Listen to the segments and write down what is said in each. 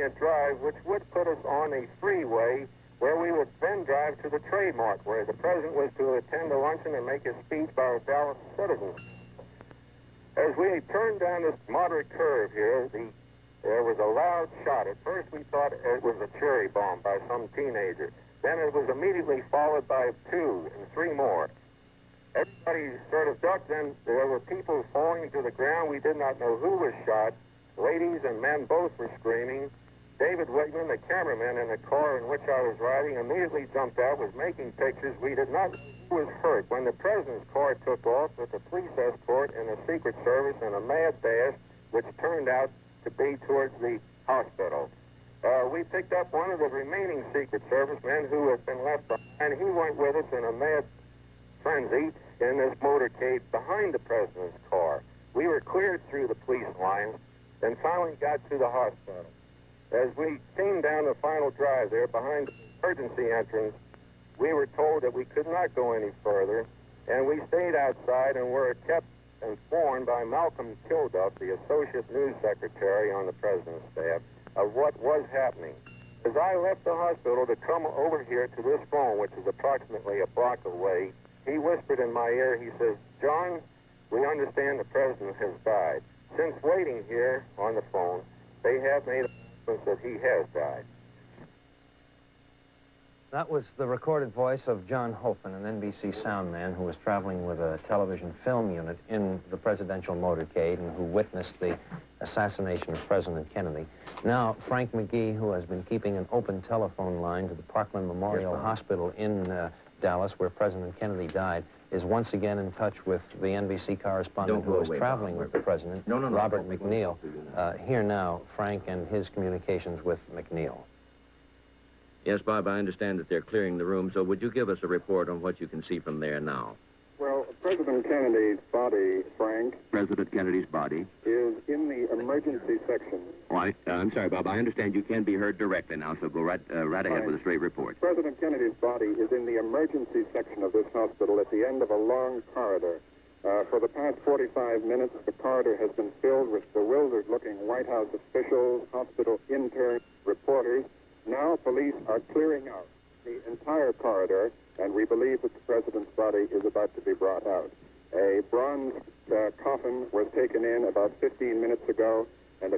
30-minute drive, which would put us on a freeway where we would then drive to the Trade Mart, where the president was to attend a luncheon and make a speech by the Dallas citizens. As we turned down this moderate curve here, there was a loud shot. At first we thought it was a cherry bomb by some teenager. Then it was immediately followed by 2 and 3 more. Everybody sort of ducked, and there were people falling to the ground. We did not know who was shot. Ladies and men both were screaming. David Wigman, the cameraman in the car in which I was riding, immediately jumped out, was making pictures. We did not know who was hurt. When the president's car took off with the police escort and the Secret Service in a mad dash, which turned out to be towards the hospital. We picked up one of the remaining Secret Service men who had been left behind. He went with us in a mad frenzy in this motorcade behind the president's car. We were cleared through the police lines and finally got to the hospital. As we came down the final drive there behind the emergency entrance, we were told that we could not go any further, and we stayed outside and were kept informed by Malcolm Kilduff, the associate news secretary on the president's staff, of what was happening. As I left the hospital to come over here to this phone, which is approximately a block away, he whispered in my ear, he says, "John, we understand the president has died. Since waiting here on the phone, they have made announcements that he has died." That was the recorded voice of John Hopen, an NBC sound man who was traveling with a television film unit in the presidential motorcade and who witnessed the assassination of President Kennedy. Now, Frank McGee, who has been keeping an open telephone line to the Parkland Memorial Hospital in Dallas, where President Kennedy died, is once again in touch with the NBC correspondent who was traveling with the president, Robert McNeil. Here now, Frank and his communications with McNeil. Yes, Bob, I understand that they're clearing the room, so would you give us a report on what you can see from there now? Well, President Kennedy's body, Frank... President Kennedy's body? ...is in the emergency section. Oh, I'm sorry, Bob. I understand you can be heard directly now, so go right ahead with a straight report. President Kennedy's body is in the emergency section of this hospital at the end of a long corridor. For the past 45 minutes, the corridor has been filled with bewildered-looking White House officials, hospital interns, reporters. Now police are clearing out the entire corridor, and we believe that the president's body is about to be brought out. A bronze coffin was taken in about 15 minutes ago, and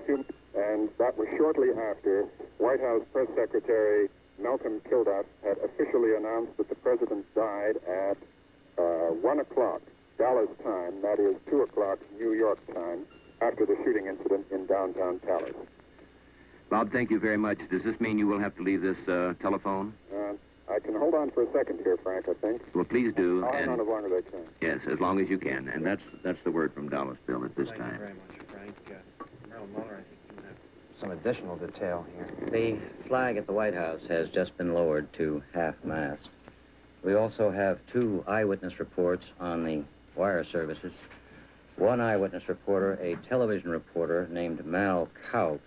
that was shortly after White House Press Secretary Malcolm Kilduff had officially announced that the president died at 1 o'clock Dallas time, that is 2 o'clock New York time, after the shooting incident in downtown Dallas. Bob, thank you very much. Does this mean you will have to leave this telephone? I can hold on for a second here, Frank, I think. Well, please do. I'll hang on as long as I can. Yes, as long as you can. And that's the word from Dallas, Bill, at this time. Thank you very much, Frank. Merrill Muller, I think you have some additional detail here. The flag at the White House has just been lowered to half-mast. We also have 2 eyewitness reports on the wire services. One eyewitness reporter, a television reporter named Mal Couch,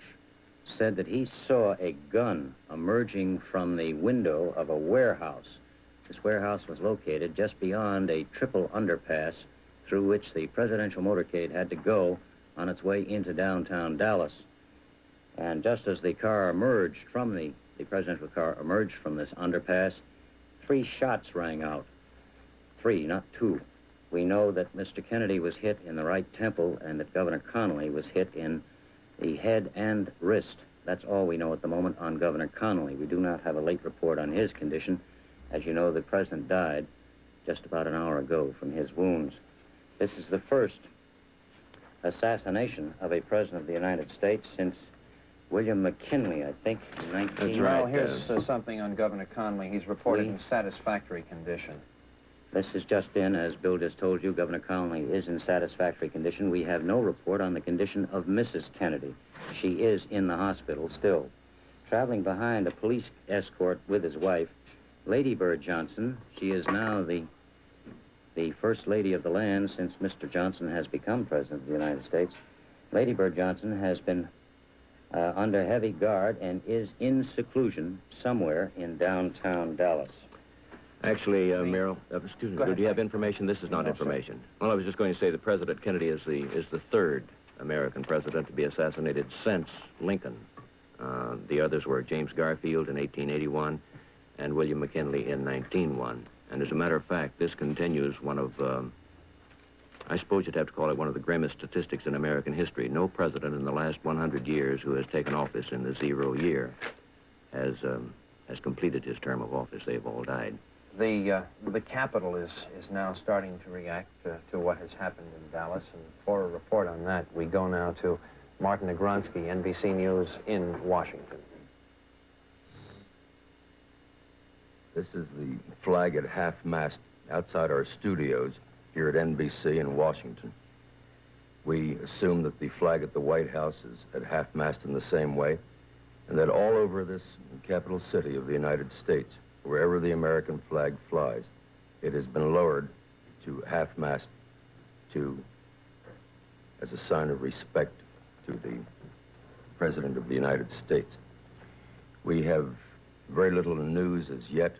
said that he saw a gun emerging from the window of a warehouse. This warehouse was located just beyond a triple underpass through which the presidential motorcade had to go on its way into downtown Dallas. And just as the car emerged from the presidential car emerged from this underpass, 3 shots rang out. 3, not 2. We know that Mr. Kennedy was hit in the right temple and that Governor Connolly was hit in the head and wrist. That's all we know at the moment on Governor Connolly. We do not have a late report on his condition. As you know, the president died just about an hour ago from his wounds. This is the first assassination of a president of the United States since William McKinley, I think, in 19... That's right. Well, here's something on Governor Connolly. He's reported in satisfactory condition. This is just in, as Bill just told you, Governor Connolly is in satisfactory condition. We have no report on the condition of Mrs. Kennedy. She is in the hospital still. Traveling behind a police escort with his wife, Lady Bird Johnson. She is now the First Lady of the land since Mr. Johnson has become President of the United States. Lady Bird Johnson has been under heavy guard and is in seclusion somewhere in downtown Dallas. Actually, Merrill, excuse me, do you have information? This is not information. Well, I was just going to say that President Kennedy is the 3rd American president to be assassinated since Lincoln The others were James Garfield in 1881 and William McKinley in 1901. And as a matter of fact, this continues one of, I suppose you'd have to call it one of the grimmest statistics in American history. No president in the last 100 years who has taken office in the 0 year has completed his term of office. They've all died. The Capitol is now starting to react to what has happened in Dallas, and for a report on that, we go now to Martin Negronsky, NBC News in Washington. This is the flag at half-mast outside our studios here at NBC in Washington. We assume that the flag at the White House is at half-mast in the same way, and that all over this capital city of the United States, wherever the American flag flies, it has been lowered to half-mast as a sign of respect to the President of the United States. We have very little news as yet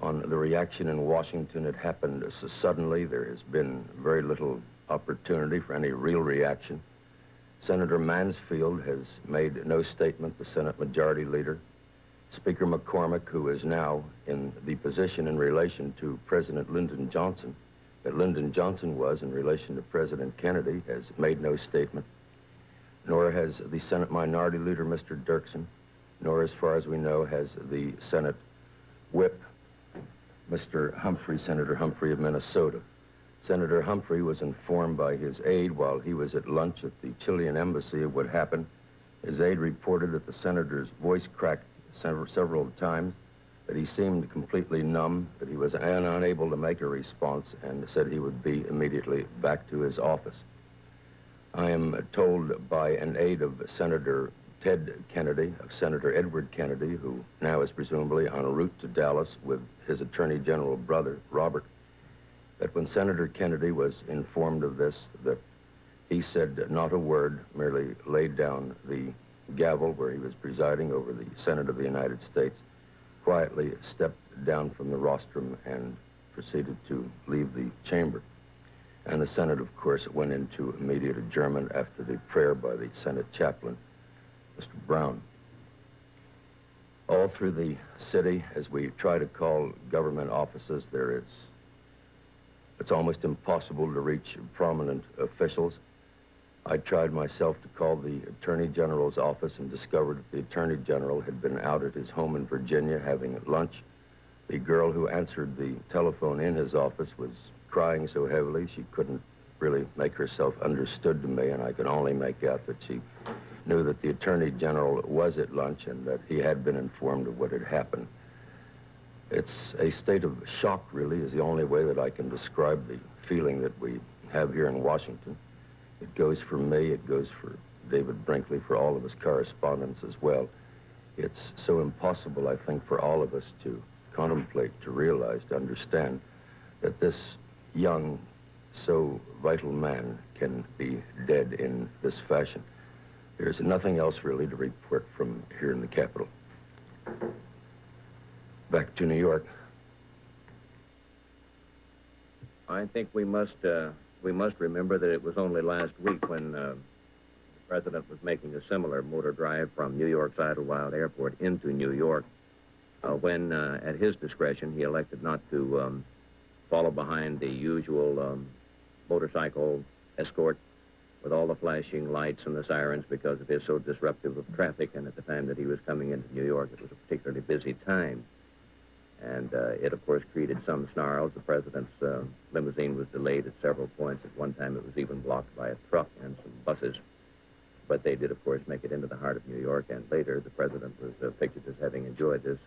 on the reaction in Washington. It happened so suddenly. There has been very little opportunity for any real reaction. Senator Mansfield has made no statement, the Senate Majority Leader. Speaker McCormick, who is now in the position in relation to President Lyndon Johnson, that Lyndon Johnson was in relation to President Kennedy, has made no statement, nor has the Senate Minority Leader, Mr. Dirksen, nor, as far as we know, has the Senate Whip, Mr. Humphrey, Senator Humphrey of Minnesota. Senator Humphrey was informed by his aide while he was at lunch at the Chilean embassy of what happened. His aide reported that the senator's voice cracked several times, that he seemed completely numb, that he was unable to make a response, and said he would be immediately back to his office. I am told by an aide of Senator Ted Kennedy, of Senator Edward Kennedy, who now is presumably en route to Dallas with his Attorney General brother, Robert, that when Senator Kennedy was informed of this, that he said not a word, merely laid down the gavel where he was presiding over the Senate of the United States, quietly stepped down from the rostrum and proceeded to leave the chamber. And the Senate, of course, went into immediate adjournment after the prayer by the Senate chaplain, Mr. Brown. All through the city, as we try to call government offices, it's almost impossible to reach prominent officials. I tried myself to call the Attorney General's office and discovered that the Attorney General had been out at his home in Virginia having lunch. The girl who answered the telephone in his office was crying so heavily she couldn't really make herself understood to me, and I could only make out that she knew that the Attorney General was at lunch and that he had been informed of what had happened. It's a state of shock, really, is the only way that I can describe the feeling that we have here in Washington. It goes for me, it goes for David Brinkley, for all of his correspondents as well. It's so impossible, I think, for all of us to contemplate, to realize, to understand that this young, so vital man can be dead in this fashion. There's nothing else really to report from here in the Capitol. Back to New York. I think we must remember that it was only last week when the president was making a similar motor drive from New York's Idlewild Airport into New York, when, at his discretion, he elected not to follow behind the usual motorcycle escort with all the flashing lights and the sirens because it is so disruptive of traffic, and at the time that he was coming into New York, it was a particularly busy time. And it, of course, created some snarls. The president's limousine was delayed at several points. At one time, it was even blocked by a truck and some buses. But they did, of course, make it into the heart of New York, and later the president was pictured as having enjoyed this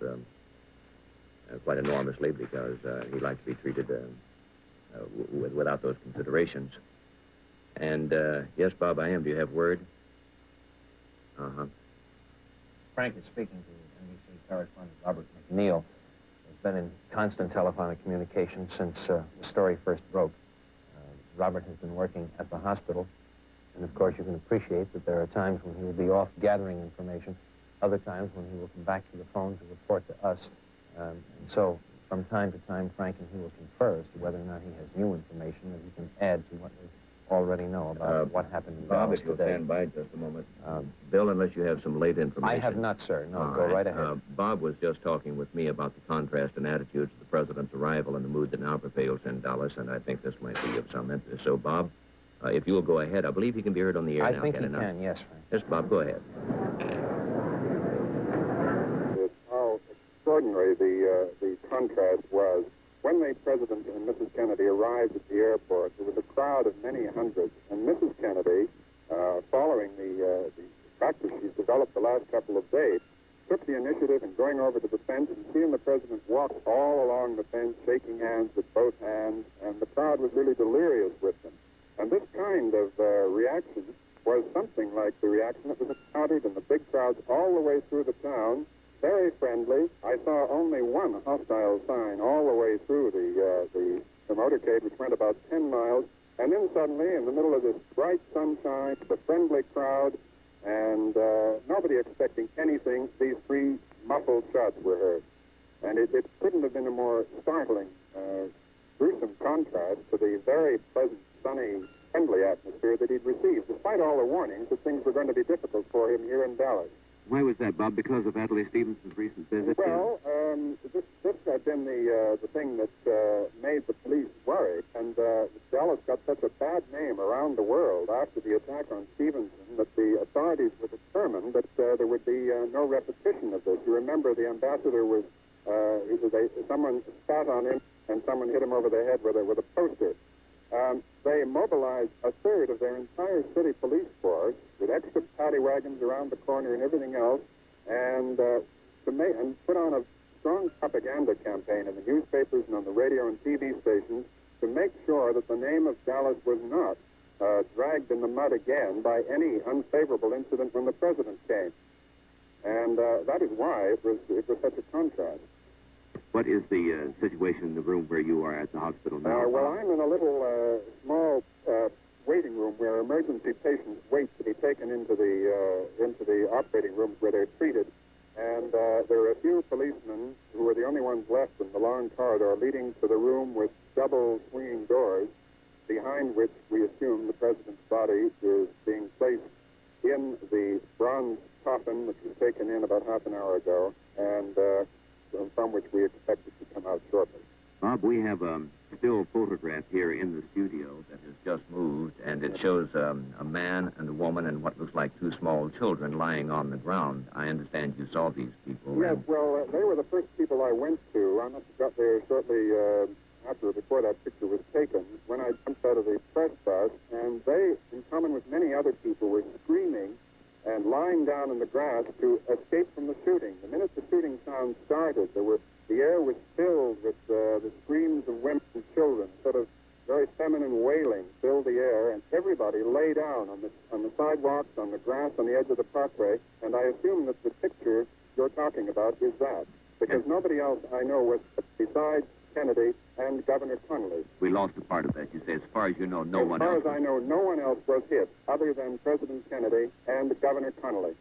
quite enormously because he liked to be treated without those considerations. And, yes, Bob, I am. Do you have word? Uh-huh. Frank is speaking to NBC correspondent Robert McNeil. Has been in constant telephonic communication since the story first broke. Robert has been working at the hospital, and of course you can appreciate that there are times when he will be off gathering information, other times when he will come back to the phone to report to us. And so from time to time, Frank and he will confer as to whether or not he has new information that he can add to what was already know about what happened in Bob, Dallas if you'll today. stand by just a moment. Bill, unless you have some late information. I have not, sir. No, All go right ahead. Bob was just talking with me about the contrast in attitudes of the president's arrival and the mood that now prevails in Dallas, and I think this might be of some interest. So, Bob, if you will go ahead, I believe he can be heard on the air now. I think he not? can, yes, Frank. Yes, Bob, go ahead. How extraordinary the contrast was. When the President and Mrs. Kennedy arrived at the airport, there was a crowd of many hundreds, and Mrs. Kennedy, following the practice she's developed the last couple of days, took the initiative in going over to the fence, and she and the President walked all along the fence, shaking hands with both hands, and the crowd was really delirious with them. And this kind of reaction was something like the reaction that was encountered in the big crowds all the way through the town. Very friendly. I saw only one hostile sign all the way through the motorcade, which went about 10 miles. And then suddenly, in the middle of this bright sunshine, the friendly crowd, and nobody expecting anything, these three muffled shots were heard. And it couldn't have been a more startling, gruesome contrast to the very pleasant, sunny, friendly atmosphere that he'd received, despite all the warnings that things were going to be difficult for him here in Dallas. Why was that, Bob? Because of Adlai Stevenson's recent visit? Well, this had been the thing that made the police worried, and Dallas got such a bad name around the world after the attack on Stevenson that the authorities were determined that there would be no repetition of this. You remember the ambassador was, someone spat on him and someone hit him over the head with a poster. They mobilized a third of their entire city police force with extra paddy wagons around the corner and everything else, and put on a strong propaganda campaign in the newspapers and on the radio and TV stations to make sure that the name of Dallas was not dragged in the mud again by any unfavorable incident when the president came. And that is why it was such a contrast. What is the situation in the room where you are at the hospital now? Well, I'm in a little small waiting room where emergency patients wait to be taken into the operating rooms where they're treated. And there are a few policemen who are the only ones left in the long corridor leading to the room with double swinging doors, behind which we assume the president's body is being placed in the bronze coffin, which was taken in about half an hour ago, and from which we expect it to come out shortly. Bob, we have a still photograph here in the studio that has just moved, and it shows a man and a woman and what looks like two small children lying on the ground. I understand you saw these people. Yes, well, they were the first people I went to. I must have got there shortly before that picture was taken, when I jumped out of the press bus, and they, in common with many other people, were screaming and lying down in the grass to escape from the shooting. The minute the shooting sound started, the air was filled with the screams of women and children, sort of very feminine wailing filled the air, and everybody lay down on the sidewalks, on the grass, on the edge of the parkway, and I assume that the picture you're talking about is that, because nobody else I know was, besides Kennedy and Governor Connolly. We lost a part of that. You say, as far as you know, no one else. As far as I know, no one else was hit other than President Kennedy and Governor Connolly.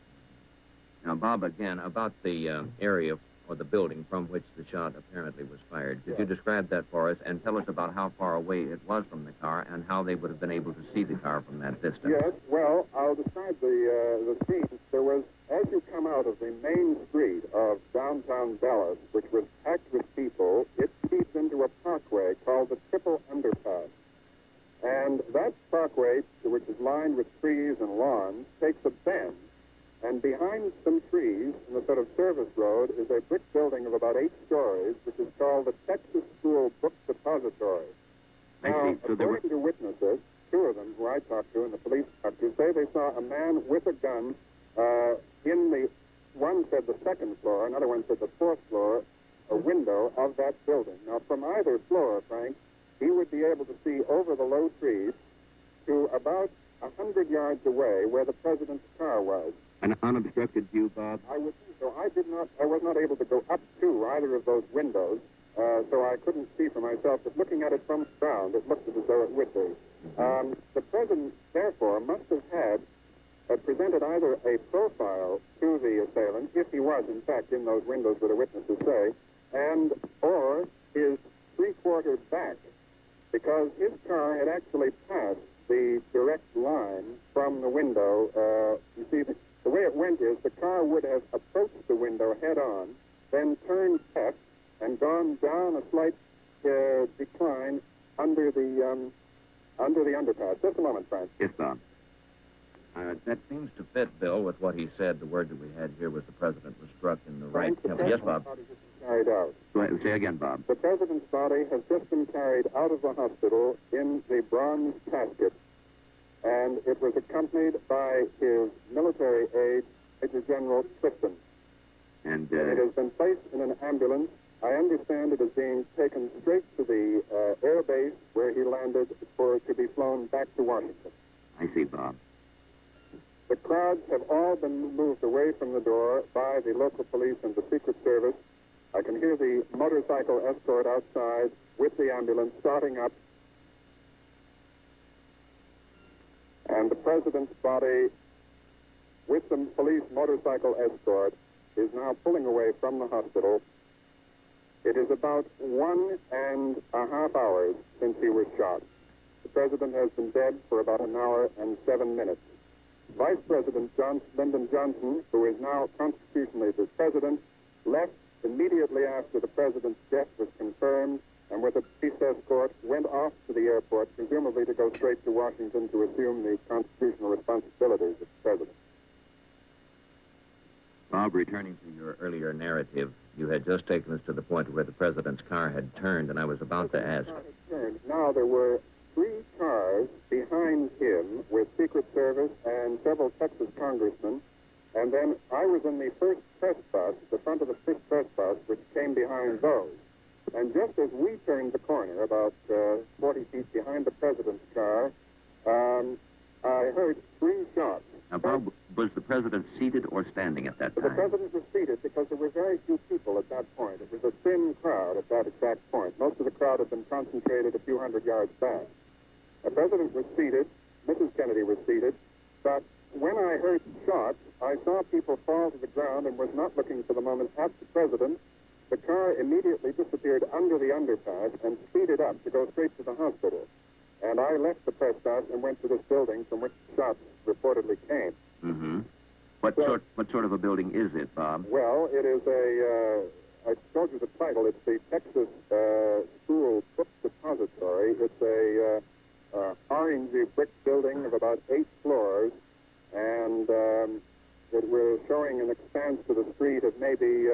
Now, Bob, again, about the area or the building from which the shot apparently was fired. Could you describe that for us and tell us about how far away it was from the car and how they would have been able to see the car from that distance? Yes, well, I'll describe the scene. There was, as you come out of the main street of downtown Dallas, which was packed with people, it feeds into a parkway called the Triple Underpass. And that parkway, which is lined with trees and lawns, takes a bend. And behind some trees, in the sort of service road, is a brick building of about 8 stories, which is called the Texas School Book Depository. Now, according to witnesses, 2 of them who I talked to and the police talked to, say they saw a man with a gun in the, one said the 2nd floor, another one said the 4th floor, a window of that building. Now, from either floor, Frank, he would be able to see over the low trees to about 100 yards away where the president's car was. An unobstructed view, Bob? I would think so. I was not able to go up to either of those windows, so I couldn't see for myself, but looking at it from the ground, it looked as though it would be. The president, therefore, must have had presented either a profile to the assailant, if he was, in fact, in those windows where the witnesses say, and or his 3/4 back, because his car had actually passed the direct line from the window. You see, the way it went is the car would have approached the window head-on, then turned left and gone down a slight decline under the underpass. Just a moment, Frank. Yes, Bob. That seems to fit, Bill, with what he said. The word that we had here was the president was struck in the right temple. Yes, Bob. Carried out. Go ahead. Say again, Bob. The president's body has just been carried out of the hospital in the bronze casket, and it was accompanied by his military aide, Major General Clifton. And It has been placed in an ambulance. I understand it is being taken straight to the air base where he landed for it to be flown back to Washington. I see, Bob. The crowds have all been moved away from the door by the local police and the Secret Service. I can hear the motorcycle escort outside with the ambulance starting up. And the president's body, with the police motorcycle escort, is now pulling away from the hospital. It is about 1.5 hours since he was shot. The president has been dead for about 1 hour and 7 minutes. Vice President Lyndon Johnson, who is now constitutionally the president, left immediately after the president's death was confirmed, and with a police escort went off to the airport, presumably to go straight to Washington to assume the constitutional responsibilities of the president. Bob, returning to your earlier narrative, you had just taken us to the point where the president's car had turned, and I was about to ask. Now, there were 3 cars behind him with Secret Service and several Texas congressmen, and then I was in the first press bus, the front of the first press bus, which came behind those. And just as we turned the corner, about 40 feet behind the president's car, I heard 3 shots. Now, Bob, was the president seated or standing at that The time? president was seated because there were very few people at that point. It was a thin crowd at that exact point. Most of the crowd had been concentrated a few hundred yards back. The president was seated, Mrs. Kennedy was seated, but when I heard shots, I saw people fall to the ground and was not looking for the moment at the president. The car immediately disappeared under the underpass and speeded up to go straight to the hospital. And I left the press box and went to this building from which the shots reportedly came. Mm-hmm. What sort of a building is it, Bob? Well, it is I told you the title. It's the Texas School Book Depository. It's a orangey brick building of about 8 floors, and it was showing an expanse to the street of maybe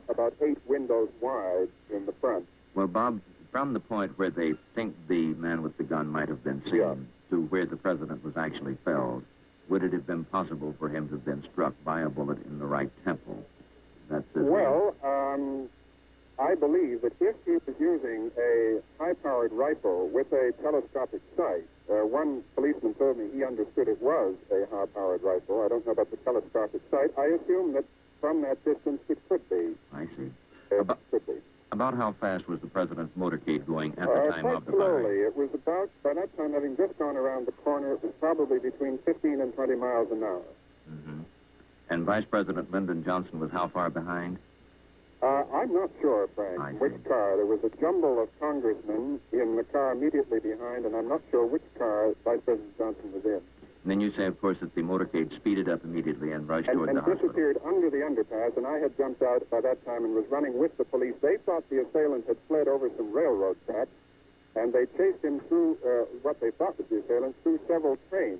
about 8 windows wide in the front. Well, Bob, from the point where they think the man with the gun might have been seen to where the president was actually felled, would it have been possible for him to have been struck by a bullet in the right temple? Well, I believe that if he was using a high-powered rifle with a telescopic sight, one policeman told me he understood it was a high-powered rifle. I don't know about the telescopic sight. I assume that from that distance it could be. I see. Could be. About how fast was the president's motorcade going at the time of the quite fire? slowly. It was about, by that time, having just gone around the corner, it was probably between 15 and 20 miles an hour. Mm-hmm. And Vice President Lyndon Johnson was how far behind? I'm not sure, Frank, which car. There was a jumble of congressmen in the car immediately behind, and I'm not sure which car Vice President Johnson was in. And then you say, of course, that the motorcade speeded up immediately and rushed toward the hospital. Disappeared under the underpass, and I had jumped out by that time and was running with the police. They thought the assailant had fled over some railroad tracks, and they chased him through what they thought was the assailant, through several trains,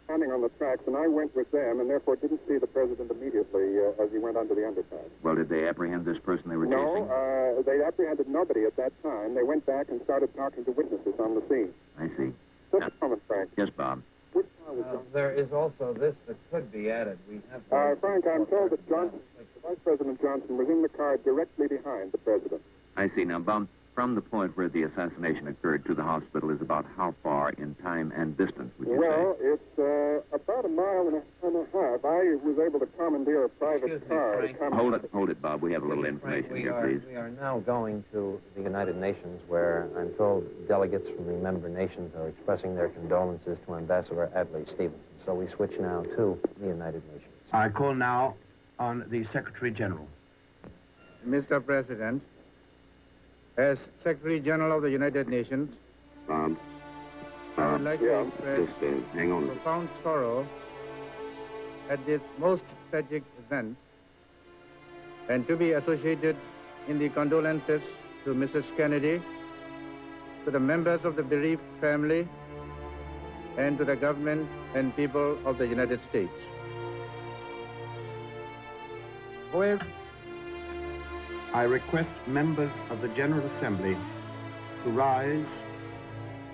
standing on the tracks, and I went with them, and therefore didn't see the president immediately as he went under the underpass. Well, did they apprehend this person they were chasing? No, they apprehended nobody at that time. They went back and started talking to witnesses on the scene. I see. Just a moment, Frank. Yes, Bob. Which car was There is also this that could be added. We have. Frank, I'm told that Vice President Johnson was in the car directly behind the president. I see. Now, Bob, from the point where the assassination occurred to the hospital is about how far in time and distance, would you Well, it's about 1.5 miles. I was able to commandeer a private car. Hold it, Bob. We have a little information here, please. We are now going to the United Nations, where I'm told delegates from the member nations are expressing their condolences to Ambassador Adlai Stevenson. So we switch now to the United Nations. I call now on the Secretary General. Mr. President, as Secretary General of the United Nations, Bob. I would like to express profound sorrow at this most tragic event and to be associated in the condolences to Mrs. Kennedy, to the members of the bereaved family, and to the government and people of the United States. I request members of the General Assembly to rise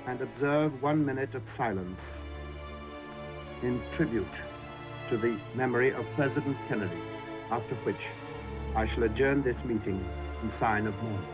and observe 1 minute of silence in tribute to the memory of President Kennedy, after which I shall adjourn this meeting in sign of mourning.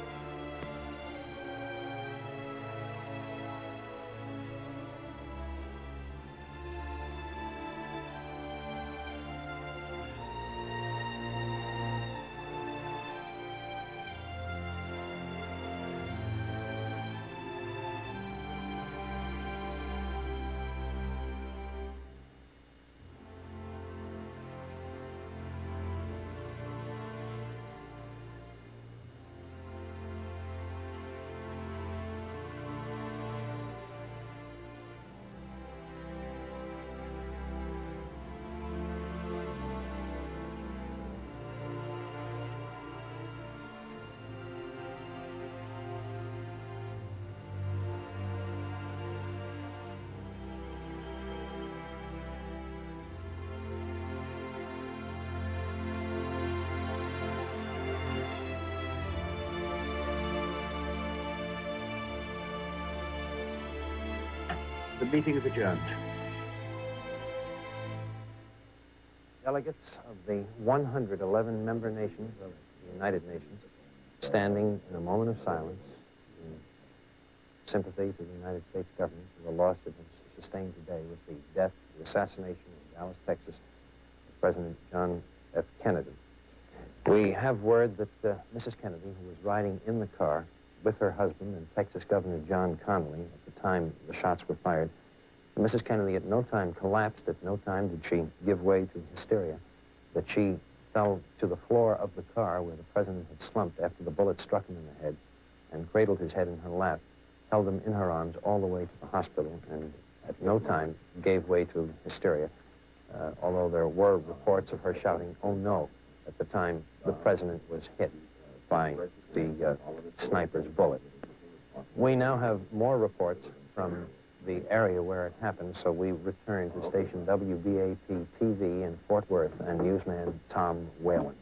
The meeting is adjourned. Delegates of the 111 member nations of the United Nations standing in a moment of silence in sympathy to the United States government for the loss it has sustained today with the death, the assassination in Dallas, Texas, of President John F. Kennedy. We have word that Mrs. Kennedy, who was riding in the car with her husband and Texas Governor John Connally at the time the shots were fired, Mrs. Kennedy at no time collapsed, at no time did she give way to hysteria, that she fell to the floor of the car where the president had slumped after the bullet struck him in the head and cradled his head in her lap, held him in her arms all the way to the hospital, and at no time gave way to hysteria, although there were reports of her shouting, "Oh no," at the time the president was hit by the sniper's bullet. We now have more reports from the area where it happened, so we return to station WBAP-TV in Fort Worth and newsman Tom Whalen.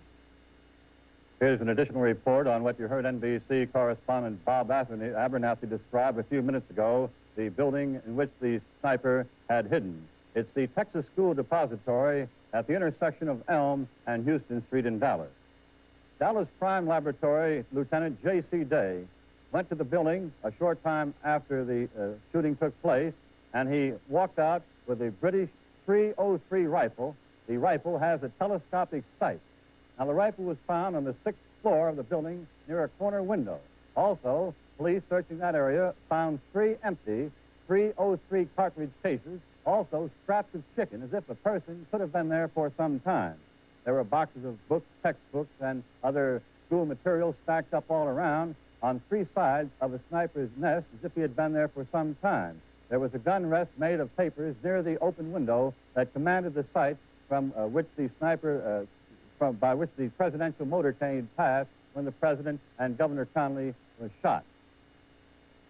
Here's an additional report on what you heard NBC correspondent Bob Abernathy describe a few minutes ago, the building in which the sniper had hidden. It's the Texas School Depository at the intersection of Elm and Houston Street in Dallas. Dallas Crime Laboratory Lieutenant J.C. Day went to the building a short time after the shooting took place, and he walked out with a British .303 rifle. The rifle has a telescopic sight. Now, the rifle was found on the 6th floor of the building near a corner window. Also, police searching that area found 3 empty .303 cartridge cases, also strapped with chicken, as if the person could have been there for some time. There were boxes of books, textbooks, and other school materials stacked up all around on 3 sides of a sniper's nest, as if he had been there for some time. There was a gun rest made of papers near the open window that commanded the site from which the sniper, by which the presidential motorcade passed when the president and Governor Connally was shot.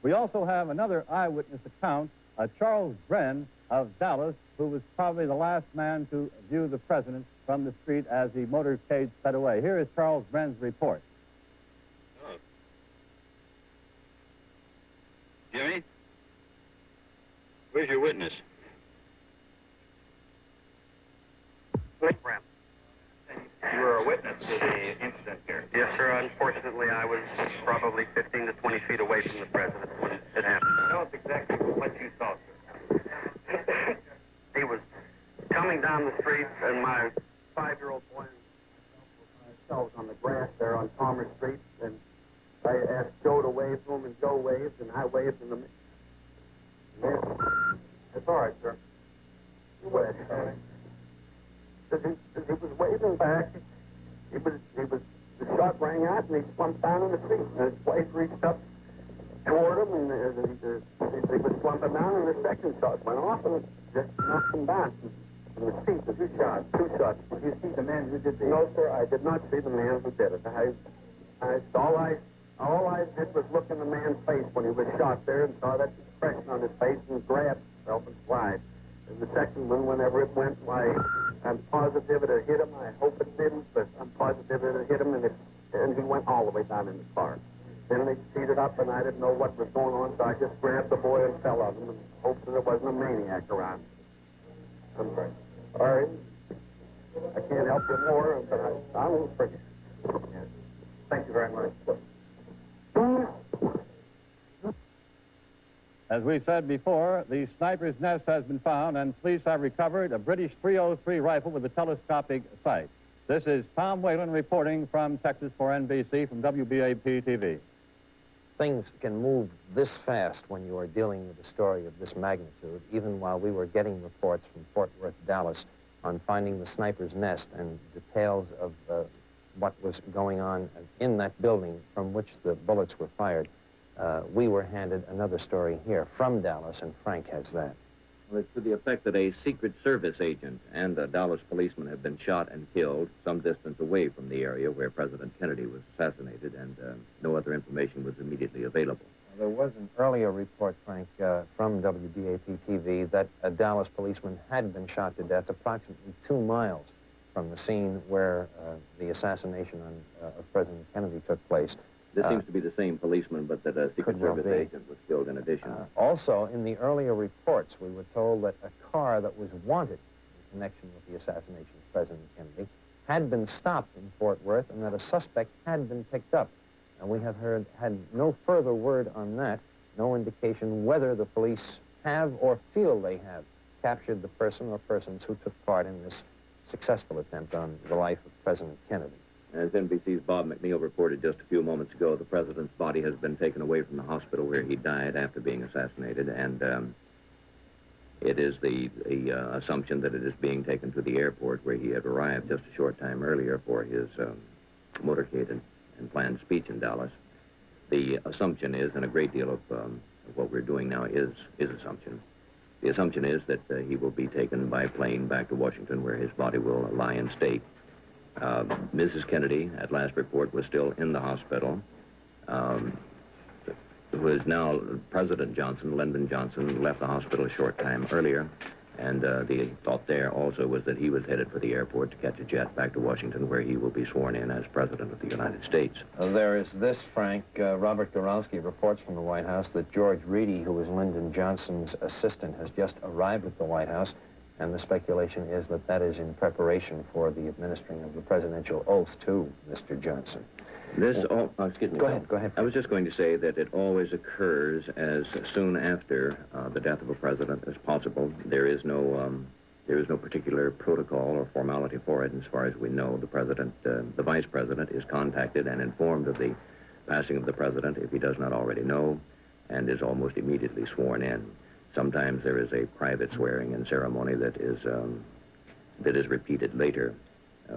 We also have another eyewitness account, Charles Bren of Dallas, who was probably the last man to view the president from the street as the motorcade sped away. Here is Charles Bren's report. Jimmy? Where's your witness? Brent. You were a witness to the incident here. Yes, sir. Unfortunately, I was probably 15 to 20 feet away from the president when it happened. Tell us exactly what you saw, sir. He was coming down the street, and my 5-year-old boy and myself on the grass there on Palmer Street, and I asked Joe to wave to him, and Joe waved, and I waved in the... That's all right, sir. You waved. As he was waving back, the shot rang out, and he slumped down in the street, and his wife reached up toward him, and they was slumping down, and the second shot went off, and it just knocked him down from the seat. Two shots. Did you see the man who did this? No, sir, I did not see the man who did it. All I did was look in the man's face when he was shot there and saw that expression on his face and grabbed himself and slide. And the second one, whenever it went, I'm positive it had hit him. I hope it didn't, but I'm positive it had hit him, and he went all the way down in the car. Then they speeded up, and I didn't know what was going on, so I just grabbed the boy and fell on him and hoped that there wasn't a maniac around. I'm sorry. I can't help you more, but I won't forget. Yes. Thank you very much. As we said before, the sniper's nest has been found, and police have recovered a British .303 rifle with a telescopic sight. This is Tom Whalen reporting from Texas for NBC from WBAP-TV. Things can move this fast when you are dealing with a story of this magnitude, even while we were getting reports from Fort Worth, Dallas, on finding the sniper's nest and details of what was going on in that building from which the bullets were fired. We were handed another story here from Dallas, and Frank has that. Well, it's to the effect that a Secret Service agent and a Dallas policeman have been shot and killed some distance away from the area where President Kennedy was assassinated, and no other information was immediately available. There was an earlier report, Frank, from WBAP-TV that a Dallas policeman had been shot to death approximately 2 miles from the scene where the assassination of President Kennedy took place. This seems to be the same policeman, but that a Secret Service agent was killed in addition. Also, in the earlier reports, we were told that a car that was wanted in connection with the assassination of President Kennedy had been stopped in Fort Worth, and that a suspect had been picked up. And we have had no further word on that, no indication whether the police have or feel they have captured the person or persons who took part in this successful attempt on the life of President Kennedy. As NBC's Bob McNeil reported just a few moments ago, the president's body has been taken away from the hospital where he died after being assassinated, and it is the assumption that it is being taken to the airport where he had arrived just a short time earlier for his motorcade and planned speech in Dallas. The assumption is, and a great deal of what we're doing now is assumption. The assumption is that he will be taken by plane back to Washington where his body will lie in state. Mrs. Kennedy, at last report, was still in the hospital. Who is now President Johnson, Lyndon Johnson, left the hospital a short time earlier, and the thought there also was that he was headed for the airport to catch a jet back to Washington, where he will be sworn in as President of the United States. There is this, Frank. Robert Goralski reports from the White House that George Reedy, who was Lyndon Johnson's assistant, has just arrived at the White House. And the speculation is that that is in preparation for the administering of the presidential oath to Mr. Johnson. Excuse me. Go ahead. I was just going to say that it always occurs as soon after the death of a president as possible. There is no particular protocol or formality for it. As far as we know, the vice president is contacted and informed of the passing of the president, if he does not already know, and is almost immediately sworn in. Sometimes there is a private swearing-in ceremony that is repeated later,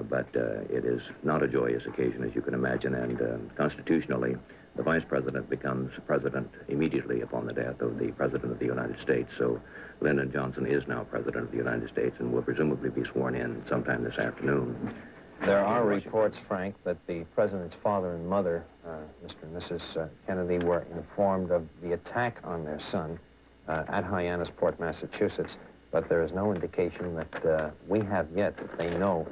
but it is not a joyous occasion, as you can imagine, and constitutionally, the vice president becomes president immediately upon the death of the president of the United States. So Lyndon Johnson is now president of the United States and will presumably be sworn in sometime this afternoon. There are reports, Frank, that the president's father and mother, Mr. and Mrs. Kennedy, were informed of the attack on their son at Hyannisport, Massachusetts, but there is no indication that we have yet that they know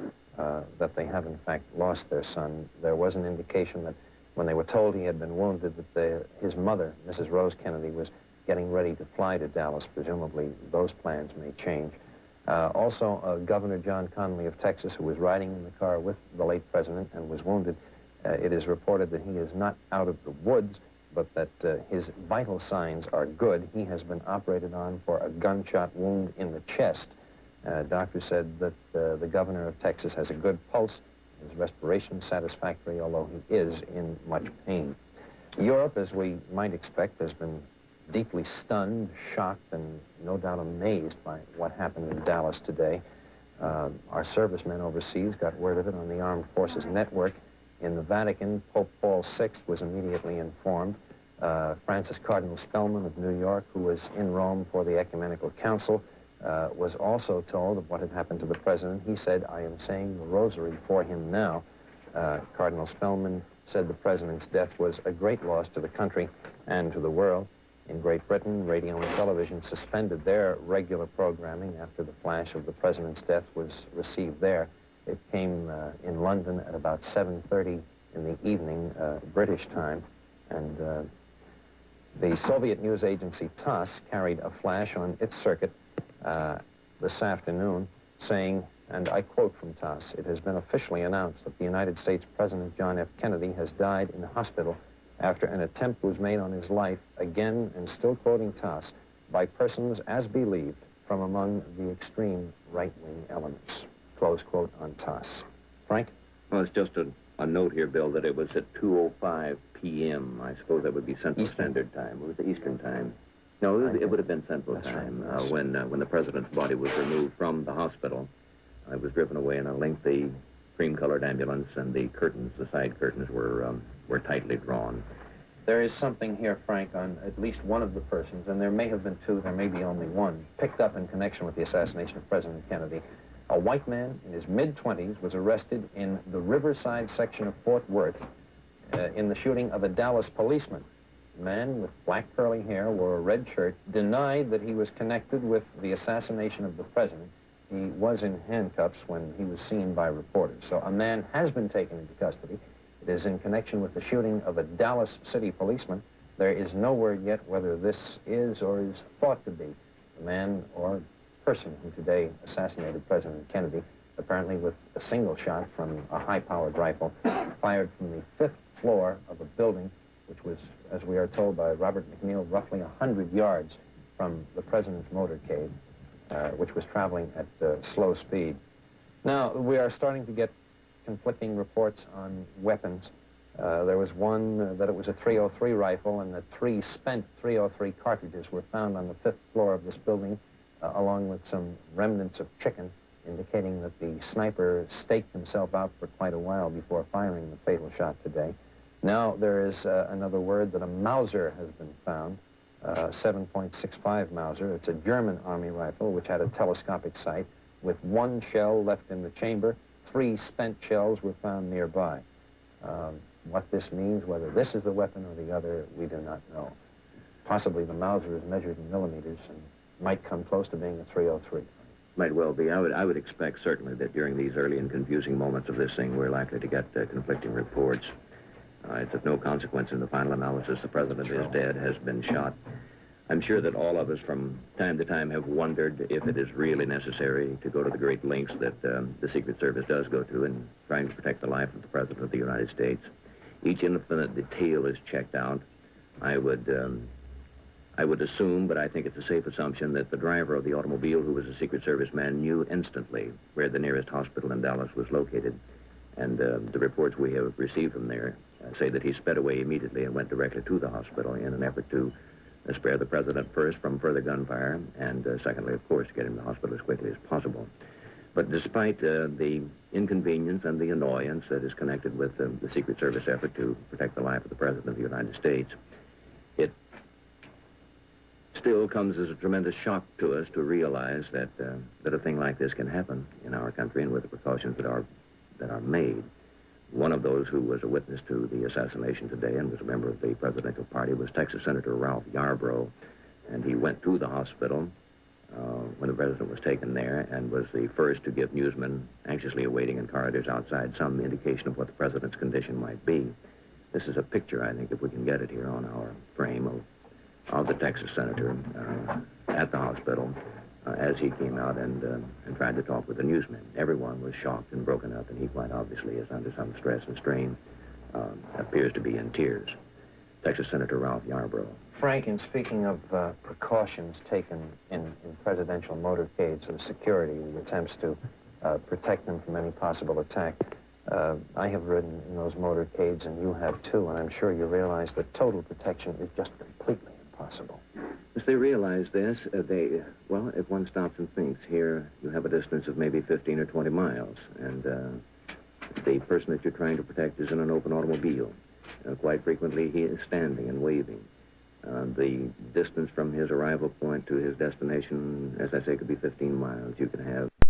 that they have in fact lost their son. There was an indication that when they were told he had been wounded, that his mother, Mrs. Rose Kennedy, was getting ready to fly to Dallas. Presumably those plans may change. Also, Governor John Connally of Texas, who was riding in the car with the late president and was wounded, it is reported that he is not out of the woods, but that his vital signs are good. He has been operated on for a gunshot wound in the chest. Doctor said that the governor of Texas has a good pulse. His respiration is satisfactory, although he is in much pain. Europe, as we might expect, has been deeply stunned, shocked, and no doubt amazed by what happened in Dallas today. Our servicemen overseas got word of it on the Armed Forces Network. In the Vatican, Pope Paul VI was immediately informed. Francis Cardinal Spellman of New York, who was in Rome for the Ecumenical Council, was also told of what had happened to the president. He said, "I am saying the rosary for him now." Cardinal Spellman said the president's death was a great loss to the country and to the world. In Great Britain, radio and television suspended their regular programming after the flash of the president's death was received there. It came in London at about 7:30 in the evening, British time, and the Soviet news agency TASS carried a flash on its circuit this afternoon saying, and I quote from TASS, "It has been officially announced that the United States President John F. Kennedy has died in a hospital after an attempt was made on his life, again, and still quoting TASS, by persons as believed from among the extreme right-wing elements." Close quote on TASS. Frank? Well, it's just a note here, Bill, that it was at 2:05 p.m. I suppose that would be Central Standard Time. It was the Eastern Time. No, it would have been Central Time when the president's body was removed from the hospital. I was driven away in a lengthy cream-colored ambulance, and the curtains, the side curtains, were tightly drawn. There is something here, Frank, on at least one of the persons, and there may have been two, there may be only one, picked up in connection with the assassination of President Kennedy. A white man in his mid-20s was arrested in the Riverside section of Fort Worth in the shooting of a Dallas policeman. A man with black curly hair, wore a red shirt, denied that he was connected with the assassination of the president. He was in handcuffs when he was seen by reporters. So a man has been taken into custody. It is in connection with the shooting of a Dallas city policeman. There is no word yet whether this is or is thought to be the man or person who today assassinated President Kennedy, apparently with a single shot from a high-powered rifle fired from the 5th floor of a building, which was, as we are told by Robert McNeil, roughly 100 yards from the president's motorcade, which was traveling at slow speed. Now, we are starting to get conflicting reports on weapons. There was one that it was a .303 rifle, and that 3 spent .303 cartridges were found on the 5th floor of this building, along with some remnants of chicken, indicating that the sniper staked himself out for quite a while before firing the fatal shot today. Now there is another word that a Mauser has been found, 7.65 Mauser. It's a German army rifle which had a telescopic sight with 1 shell left in the chamber. 3 spent shells were found nearby. What this means, whether this is the weapon or the other, we do not know. Possibly the Mauser is measured in millimeters and might come close to being a .303. Might well be. I would expect certainly that during these early and confusing moments of this thing, we're likely to get conflicting reports. It's of no consequence in the final analysis. The president is dead, has been shot. I'm sure that all of us from time to time have wondered if it is really necessary to go to the great lengths that the Secret Service does go to in trying to protect the life of the President of the United States. Each infinite detail is checked out. I would assume, but I think it's a safe assumption, that the driver of the automobile, who was a Secret Service man, knew instantly where the nearest hospital in Dallas was located. And the reports we have received from there say that he sped away immediately and went directly to the hospital in an effort to spare the president first from further gunfire, and secondly, of course, to get him to the hospital as quickly as possible. But despite the inconvenience and the annoyance that is connected with the Secret Service effort to protect the life of the President of the United States, it still comes as a tremendous shock to us to realize that a thing like this can happen in our country, and with the precautions that are made. One of those who was a witness to the assassination today and was a member of the presidential party was Texas Senator Ralph Yarborough, and he went to the hospital when the president was taken there and was the first to give newsmen anxiously awaiting in corridors outside some indication of what the president's condition might be. This is a picture, I think, if we can get it here on our frame, of the Texas senator at the hospital as he came out and tried to talk with the newsmen. Everyone was shocked and broken up, and he quite obviously is under some stress and strain, appears to be in tears. Texas Senator Ralph Yarborough. Frank, in speaking of precautions taken in presidential motorcades of security, the attempts to protect them from any possible attack, I have ridden in those motorcades, and you have too, and I'm sure you realize that total protection is just completely impossible. As they realize this, well, if one stops and thinks, here you have a distance of maybe 15 or 20 miles, and the person that you're trying to protect is in an open automobile. Quite frequently, he is standing and waving. The distance from his arrival point to his destination, as I say, could be 15 miles. You can have